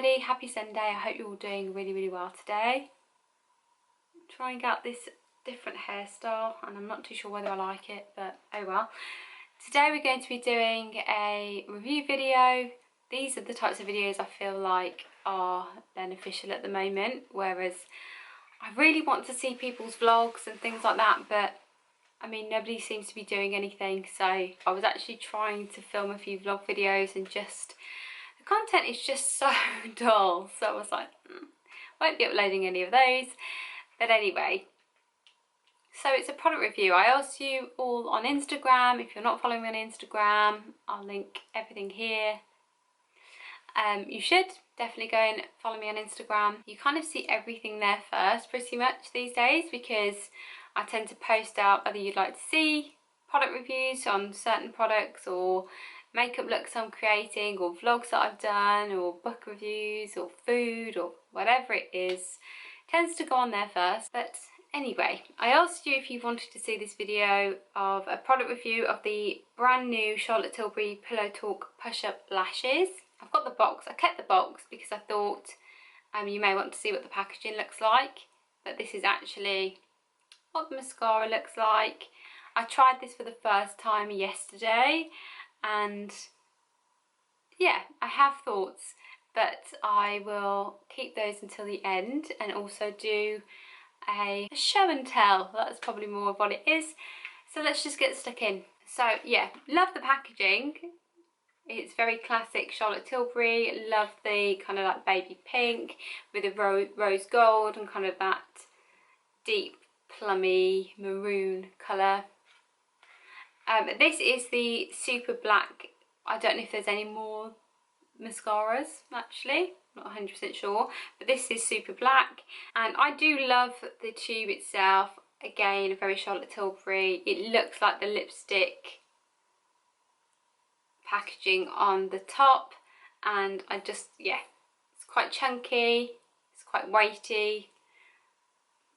everybody, happy Sunday. I hope you're all doing really well today. I'm trying out this different hairstyle and I'm not too sure whether I like it, but oh well. Today we're going to be doing a review video. These are the types of videos I feel like are beneficial at the moment, whereas I really want to see people's vlogs and things like that, but I mean nobody seems to be doing anything, so I was actually trying to film a few vlog videos and just the content is just so dull, so I was like won't be uploading any of those. But anyway, so it's a product review. I asked you all on Instagram. If you're not following me on Instagram, I'll link everything here. You should definitely go and follow me on Instagram. You kind of see everything there first pretty much these days, because I tend to post out whether you'd like to see product reviews on certain products, or makeup looks I'm creating, or vlogs that I've done, or book reviews, or food, or whatever it is. It tends to go on there first. But anyway, I asked you if you wanted to see this video of a product review of the brand new Charlotte Tilbury Pillow Talk push-up lashes. I've got the box. I kept the box because I thought you may want to see what the packaging looks like, but this is actually what the mascara looks like. I tried this for the first time yesterday, and yeah, I have thoughts, but I will keep those until the end and also do a show and tell. That's probably more of what it is. So let's just get stuck in. So yeah, love the packaging. It's very classic Charlotte Tilbury. Love the kind of like baby pink with a rose gold and kind of that deep plummy maroon colour. This is the super black. I don't know if there's any more mascaras actually, not 100% sure, but this is super black, and I do love the tube itself. Again, very Charlotte Tilbury. It looks like the lipstick packaging on the top, and I just, yeah, it's quite chunky, it's quite weighty.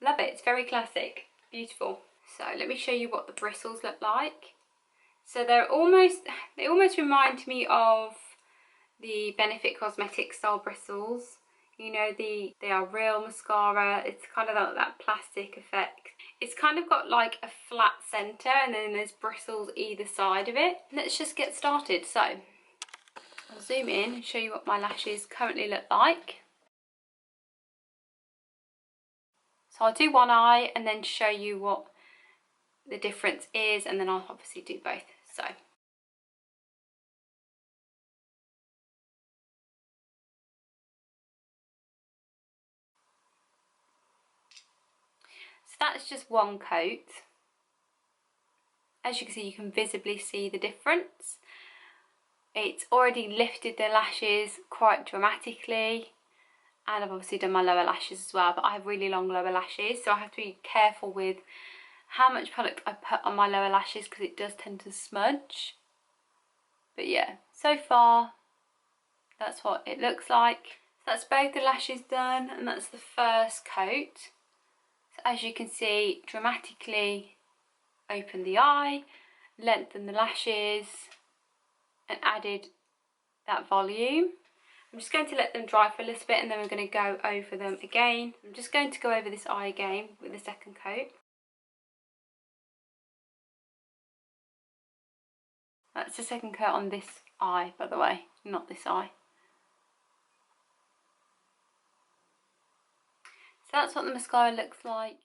Love it. It's very classic, beautiful. So let me show you what the bristles look like. So they almost remind me of the Benefit Cosmetics style bristles. You know, they are real mascara. It's kind of like that plastic effect. It's kind of got like a flat centre and then there's bristles either side of it. Let's just get started. So I'll zoom in and show you what my lashes currently look like. So I'll do one eye and then show you what the difference is, and then I'll obviously do both. So that's just one coat. As you can see, you can visibly see the difference. It's already lifted the lashes quite dramatically, and I've obviously done my lower lashes as well, but I have really long lower lashes, so I have to be careful with how much product I put on my lower lashes because it does tend to smudge. But yeah, so far that's what it looks like. So that's both the lashes done, and that's the first coat. So as you can see, dramatically opened the eye, lengthened the lashes, and added that volume. I'm just going to let them dry for a little bit, and then we're going to go over them again. I'm just going to go over this eye again with the second coat. That's the second coat on this eye, by the way, not this eye. So that's what the mascara looks like.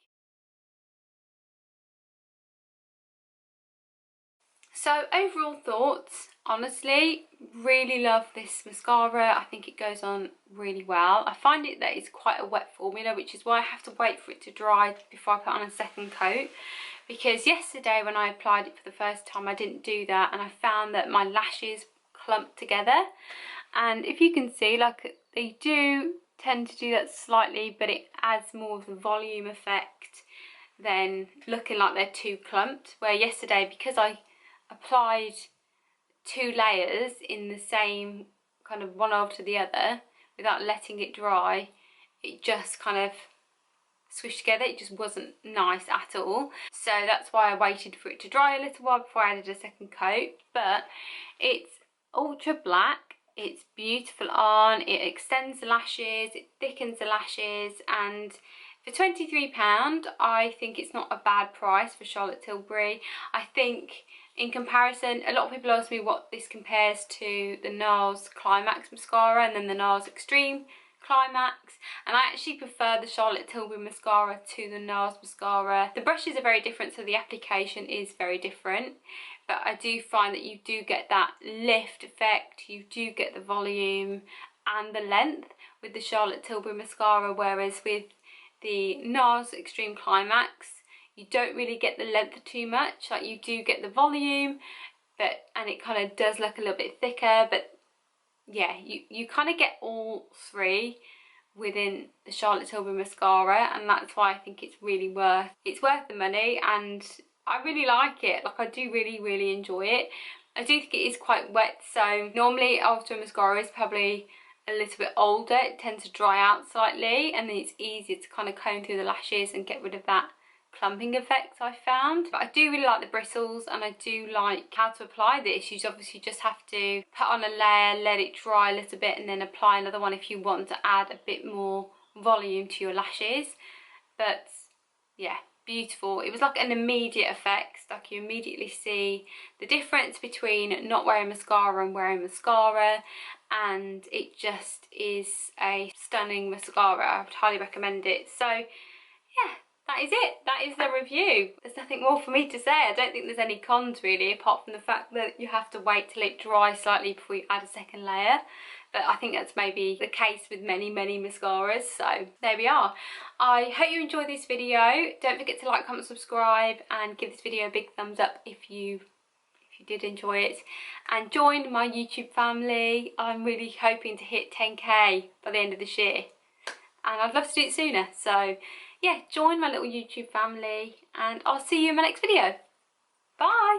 So overall thoughts, honestly, really love this mascara. I think it goes on really well. I find it that it's quite a wet formula, which is why I have to wait for it to dry before I put on a second coat. Because yesterday when I applied it for the first time, I didn't do that, and I found that my lashes clumped together. And if you can see, like, they do tend to do that slightly, but it adds more of the volume effect than looking like they're too clumped. Where yesterday, because I applied 2 layers in the same kind of one after the other without letting it dry, it just kind of squished together. It just wasn't nice at all, so that's why I waited for it to dry a little while before I added a second coat. But it's ultra black. It's beautiful on, it extends the lashes, it thickens the lashes, and for £23 I think it's not a bad price for Charlotte Tilbury. I think in comparison, a lot of people ask me what this compares to the NARS Climax mascara and then the NARS Extreme Climax, and I actually prefer the Charlotte Tilbury mascara to the NARS mascara. The brushes are very different, so the application is very different, but I do find that you do get that lift effect, you do get the volume and the length with the Charlotte Tilbury mascara, whereas with the NARS Extreme Climax you don't really get the length too much. Like, you do get the volume, and it kind of does look a little bit thicker, but yeah, you kind of get all three within the Charlotte Tilbury mascara, and that's why I think it's worth the money, and I really like it. Like, I do really enjoy it. I do think it is quite wet, so normally after a mascara is probably a little bit older, it tends to dry out slightly, and then it's easier to kind of comb through the lashes and get rid of that clumping effect I found. But I do really like the bristles, and I do like how to apply this. You obviously just have to put on a layer, let it dry a little bit, and then apply another one if you want to add a bit more volume to your lashes. But yeah, beautiful. It was like an immediate effect. Like, you immediately see the difference between not wearing mascara and wearing mascara, and it just is a stunning mascara. I would highly recommend it. So yeah, that is it. That is the review. There's nothing more for me to say. I don't think there's any cons really, apart from the fact that you have to wait till it dries slightly before you add a second layer. But I think that's maybe the case with many mascaras. So there we are. I hope you enjoyed this video. Don't forget to like, comment, subscribe, and give this video a big thumbs up if you did enjoy it, and join my YouTube family. I'm really hoping to hit 10k by the end of this year, and I'd love to do it sooner. So yeah, join my little YouTube family, and I'll see you in my next video. Bye!